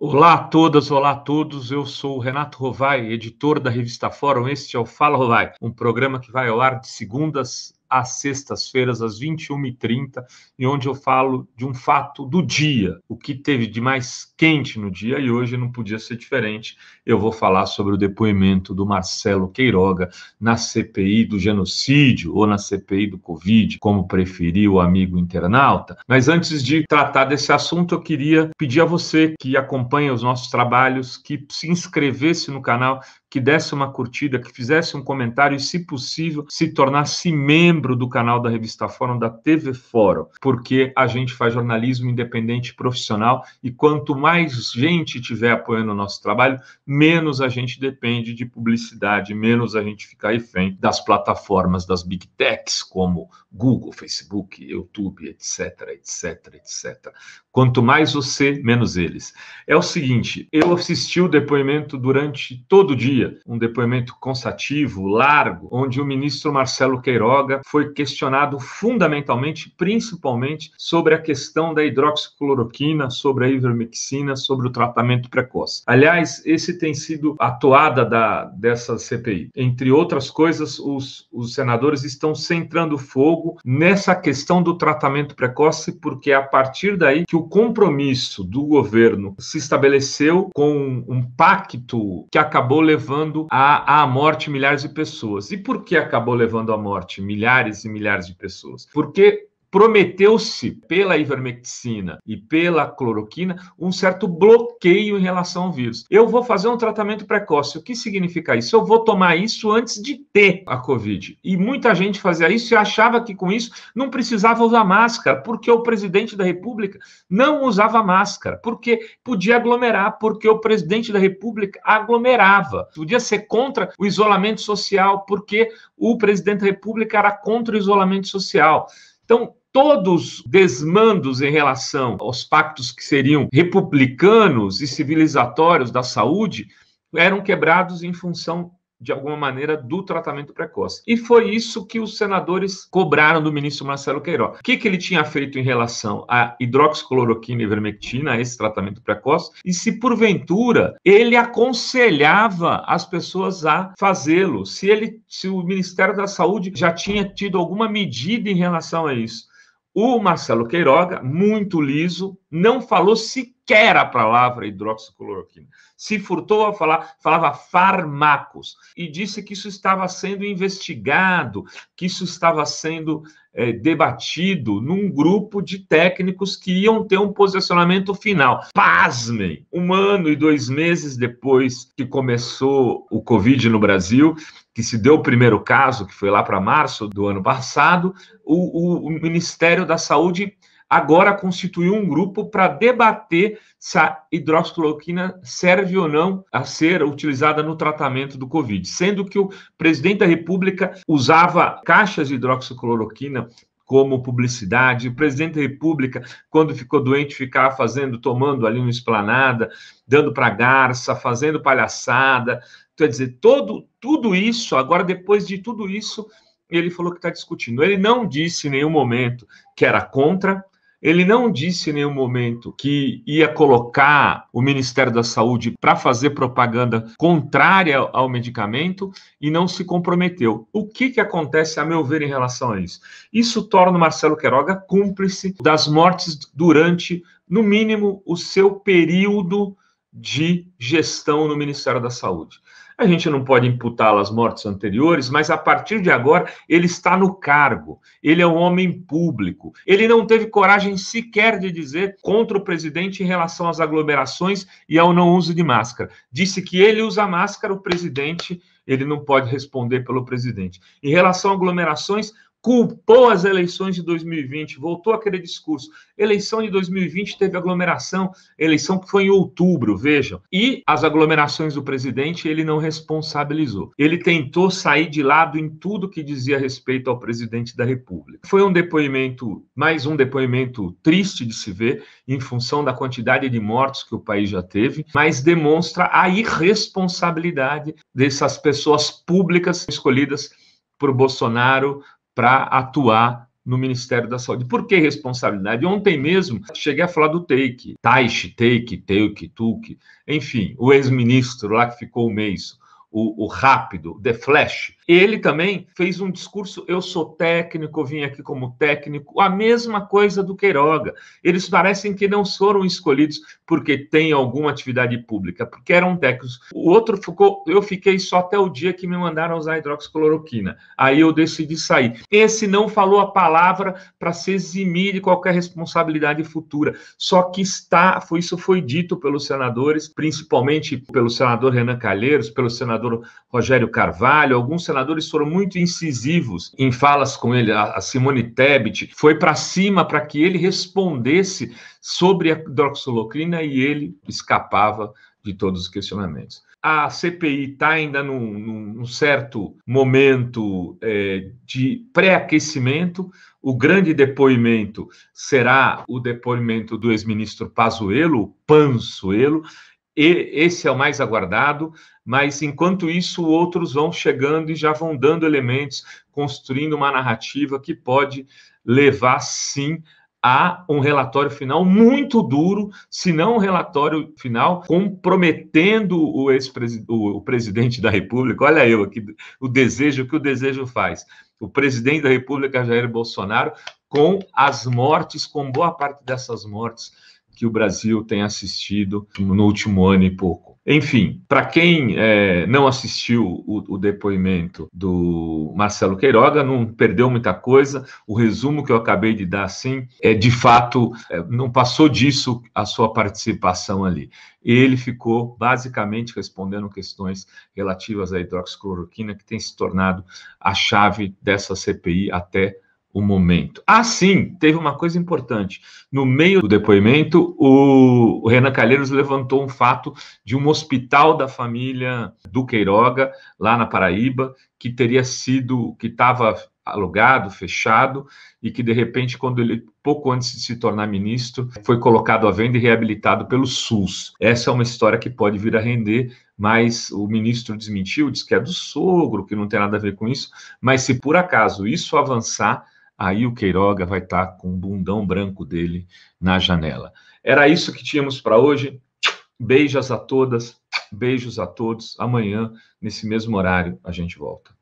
Olá a todas, olá a todos. Eu sou o Renato Rovai, editor da revista Fórum. Este é o Fala Rovai, um programa que vai ao ar de segundas às sextas-feiras, às 21h30, e onde eu falo de um fato do dia, o que teve de mais quente no dia, e hoje não podia ser diferente. Eu vou falar sobre o depoimento do Marcelo Queiroga na CPI do genocídio, ou na CPI do Covid, como preferiu o amigo internauta. Mas antes de tratar desse assunto, eu queria pedir a você que acompanha os nossos trabalhos, que se inscrevesse no canal, que desse uma curtida, que fizesse um comentário e, se possível, se tornasse membro do canal da Revista Fórum, da TV Fórum, porque a gente faz jornalismo independente e profissional, e quanto mais gente tiver apoiando o nosso trabalho, menos a gente depende de publicidade, menos a gente fica refém das plataformas das Big Techs, como Google, Facebook, YouTube, etc, etc, etc. Quanto mais você, menos eles. É o seguinte, eu assisti o depoimento durante todo o dia, um depoimento cansativo, largo, onde o ministro Marcelo Queiroga foi questionado fundamentalmente, principalmente, sobre a questão da hidroxicloroquina, sobre a ivermectina, sobre o tratamento precoce. Aliás, esse tem sido a toada dessa CPI. Entre outras coisas, os senadores estão centrando fogo nessa questão do tratamento precoce, porque é a partir daí que o compromisso do governo se estabeleceu com um pacto que acabou levando à morte milhares de pessoas. E por que acabou levando à morte milhares e milhares de pessoas? Porque prometeu-se pela ivermectina e pela cloroquina um certo bloqueio em relação ao vírus. Eu vou fazer um tratamento precoce. O que significa isso? Eu vou tomar isso antes de ter a Covid. E muita gente fazia isso e achava que com isso não precisava usar máscara, porque o presidente da República não usava máscara, porque podia aglomerar, porque o presidente da República aglomerava. Podia ser contra o isolamento social, porque o presidente da República era contra o isolamento social. Então, todos desmandos em relação aos pactos que seriam republicanos e civilizatórios da saúde eram quebrados em função, de alguma maneira, do tratamento precoce. E foi isso que os senadores cobraram do ministro Marcelo Queiroga. O que ele tinha feito em relação à hidroxicloroquina e ivermectina, a esse tratamento precoce, e se, porventura, ele aconselhava as pessoas a fazê-lo, se o Ministério da Saúde já tinha tido alguma medida em relação a isso. O Marcelo Queiroga, muito liso, não falou sequer a palavra hidroxicloroquina. Se furtou a falar, falava fármacos, e disse que isso estava sendo investigado, que isso estava sendo debatido num grupo de técnicos que iam ter um posicionamento final. Pasmem! 1 ano e 2 meses depois que começou o Covid no Brasil, que se deu o primeiro caso, que foi lá para março do ano passado, o Ministério da Saúde agora constituiu um grupo para debater se a hidroxicloroquina serve ou não a ser utilizada no tratamento do Covid, sendo que o presidente da República usava caixas de hidroxicloroquina como publicidade. O presidente da República, quando ficou doente, ficava tomando ali uma esplanada, dando para garça, fazendo palhaçada. Quer dizer, tudo isso, agora, depois de tudo isso, ele falou que está discutindo. Ele não disse em nenhum momento que era contra, ele não disse em nenhum momento que ia colocar o Ministério da Saúde para fazer propaganda contrária ao medicamento e não se comprometeu. O que acontece, a meu ver, em relação a isso? Isso torna o Marcelo Queiroga cúmplice das mortes durante, no mínimo, o seu período de gestão no Ministério da Saúde. A gente não pode imputá-lo às mortes anteriores, mas a partir de agora ele está no cargo, ele é um homem público, ele não teve coragem sequer de dizer contra o presidente em relação às aglomerações e ao não uso de máscara. Disse que ele usa máscara, o presidente, ele não pode responder pelo presidente. Em relação a aglomerações, culpou as eleições de 2020, voltou aquele discurso. Eleição de 2020 teve aglomeração, eleição que foi em outubro, vejam. E as aglomerações do presidente ele não responsabilizou. Ele tentou sair de lado em tudo que dizia respeito ao presidente da República. Foi um depoimento, mais um depoimento triste de se ver, em função da quantidade de mortos que o país já teve, mas demonstra a irresponsabilidade dessas pessoas públicas escolhidas por Bolsonaro para atuar no Ministério da Saúde. Por que responsabilidade? Ontem mesmo cheguei a falar do Tuque, enfim, o ex-ministro lá que ficou um mês, o rápido, The Flash. Ele também fez um discurso, eu sou técnico, vim aqui como técnico, a mesma coisa do Queiroga. Eles parecem que não foram escolhidos porque têm alguma atividade pública, porque eram técnicos. O outro ficou, eu fiquei só até o dia que me mandaram usar hidroxicloroquina. Aí eu decidi sair. Esse não falou a palavra para se eximir de qualquer responsabilidade futura. Só que isso foi dito pelos senadores, principalmente pelo senador Renan Calheiros, pelo senador Rogério Carvalho. Alguns senadores foram muito incisivos em falas com ele. A Simone Tebet foi para cima para que ele respondesse sobre a hidroxicloroquina e ele escapava de todos os questionamentos. A CPI está ainda num certo momento de pré-aquecimento. O grande depoimento será o depoimento do ex-ministro Pazuello, esse é o mais aguardado, mas enquanto isso outros vão chegando e já vão dando elementos, construindo uma narrativa que pode levar, sim, a um relatório final muito duro, se não um relatório final comprometendo o presidente da República. Olha eu aqui, o que o desejo faz. O presidente da República, Jair Bolsonaro, com as mortes, com boa parte dessas mortes que o Brasil tem assistido no último ano e pouco. Enfim, para quem não assistiu o depoimento do Marcelo Queiroga, não perdeu muita coisa. O resumo que eu acabei de dar, sim, de fato, não passou disso a sua participação ali. Ele ficou basicamente respondendo questões relativas à hidroxicloroquina, que tem se tornado a chave dessa CPI até o momento. Sim, teve uma coisa importante. No meio do depoimento, o Renan Calheiros levantou um fato de um hospital da família do Queiroga, lá na Paraíba, que estava alugado, fechado, e que, de repente, pouco antes de se tornar ministro, foi colocado à venda e reabilitado pelo SUS. Essa é uma história que pode vir a render, mas o ministro desmentiu, disse que é do sogro, que não tem nada a ver com isso, mas se por acaso isso avançar, aí o Queiroga vai estar com o bundão branco dele na janela. Era isso que tínhamos para hoje. Beijos a todas, beijos a todos. Amanhã, nesse mesmo horário, a gente volta.